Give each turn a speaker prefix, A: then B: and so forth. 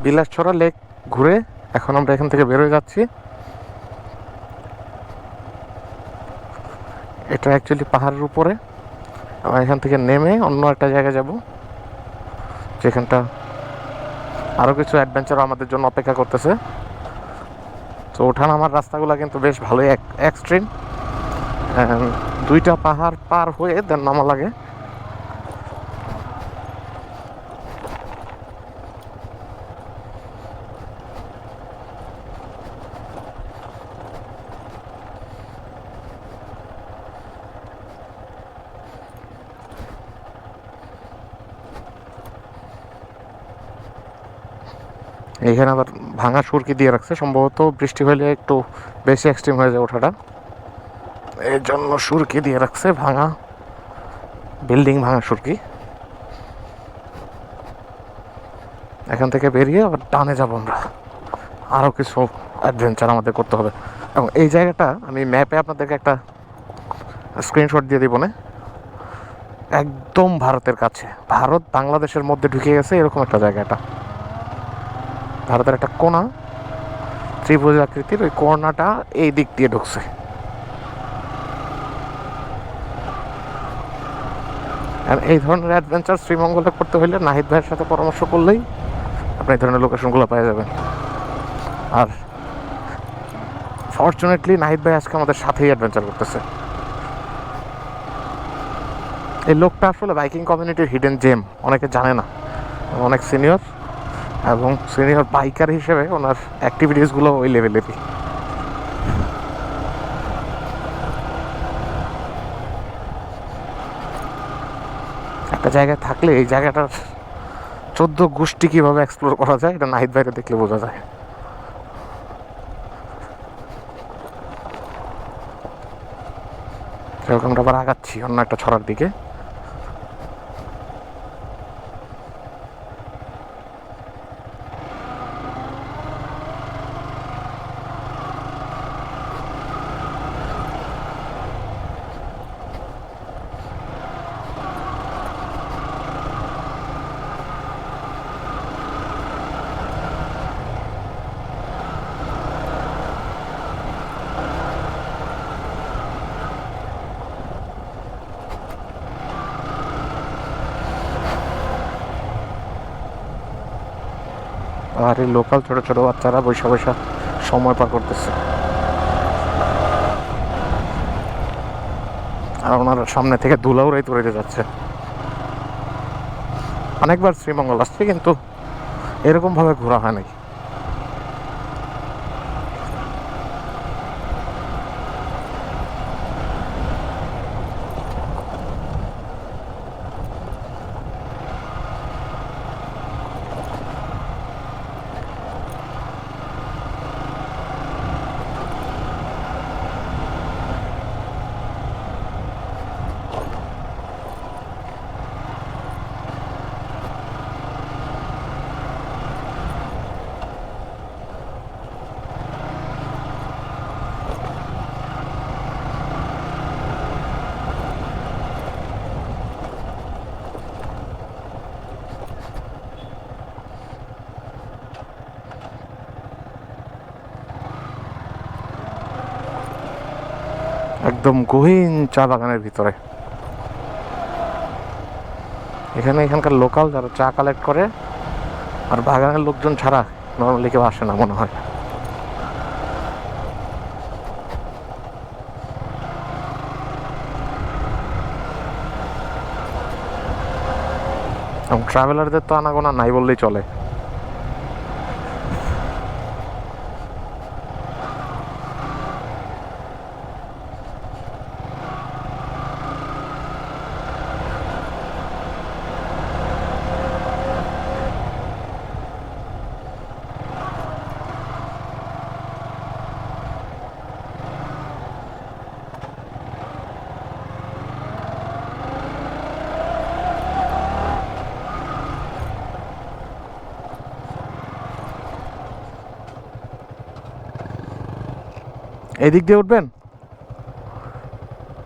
A: Bilashchhara lake ঘুরে এখন আমরা এখান থেকে বেরোয় যাচ্ছি। এটা অ্যাকচুয়ালি পাহাড়ের উপরে। আমরা এখান থেকে নেমে অন্য একটা জায়গায় যাব, যেখানটা আরও কিছু অ্যাডভেঞ্চার আমাদের জন্য অপেক্ষা করতেছে। তো ওঠানামার রাস্তাগুলো কিন্তু বেশ ভালোই এক্সট্রিম। দুইটা পাহাড় পার হয়ে দেন নামা লাগে। এইখানে আবার ভাঙা সুরকি দিয়ে রাখছে, সম্ভবত বৃষ্টি হলে একটু বেশি এক্সট্রিম হয়ে যায় ওঠাটা, এর জন্য সুরকি দিয়ে রাখছে, ভাঙা বিল্ডিং ভাঙা সুরকি। এখান থেকে বেরিয়ে আবার ডানে যাব আমরা, আরও কিছু অ্যাডভেঞ্চার আমাদের করতে হবে। এবং এই জায়গাটা আমি ম্যাপে আপনাদেরকে একটা স্ক্রিনশট দিয়ে দিব না, একদম ভারতের কাছে, ভারত বাংলাদেশের মধ্যে ঢুকে গেছে এরকম একটা জায়গাটা। ভারতের একটা কোণা, ত্রিভুজ আকৃতির, ওই কোণাটা এই দিক দিয়ে ঢুকছে। আর এই ধরনের অ্যাডভেঞ্চার শ্রীমঙ্গলে করতে হলে নাহিদ ভাইয়ের সাথে পরামর্শ করলেই আপনি এই ধরনের লোকেশনগুলো পেয়ে যাবেন। আর ফর্চুনেটলি নাহিদ ভাই আজকে আমাদের সাথেই অ্যাডভেঞ্চার করতেছে। এই লোকটা আসলে বাইকিং কমিউনিটির হিডেন জেম, অনেকে জানে না, অনেক সিনিয়র, এবং সিনিয়র বাইকার হিসেবে ওনার অ্যাক্টিভিটিসগুলো ওই লেভেলেরই। একটা জায়গায় থাকলে এই জায়গাটার 14 গোষ্ঠী কীভাবে এক্সপ্লোর করা যায় এটা নাহিদ ভাইকে দেখলে বোঝা যায়। সেরকম আমরা আবার আগাচ্ছি অন্য একটা ছড়ার দিকে। আর এই লোকাল ছোটো ছোটো বাচ্চারা বৈশা বৈশা সময় পার করতেছে। আর ওনার সামনে থেকে ধুলাউড়াই তৈরি যাচ্ছে। অনেকবার শ্রীমঙ্গল আসছে কিন্তু এরকমভাবে ঘোরা হয় নাকি। একদম গহীন চা বাগানের ভিতরে। এখানকার লোকাল যারা চা কালেক্ট করে, আর বাগানের লোকজন ছাড়া নর্মালি কেউ আসে না মনে হয়। এবং ট্রাভেলারদের তো আনাগোনা নাই বললেই চলে। এই দিক দিয়ে উঠবেন।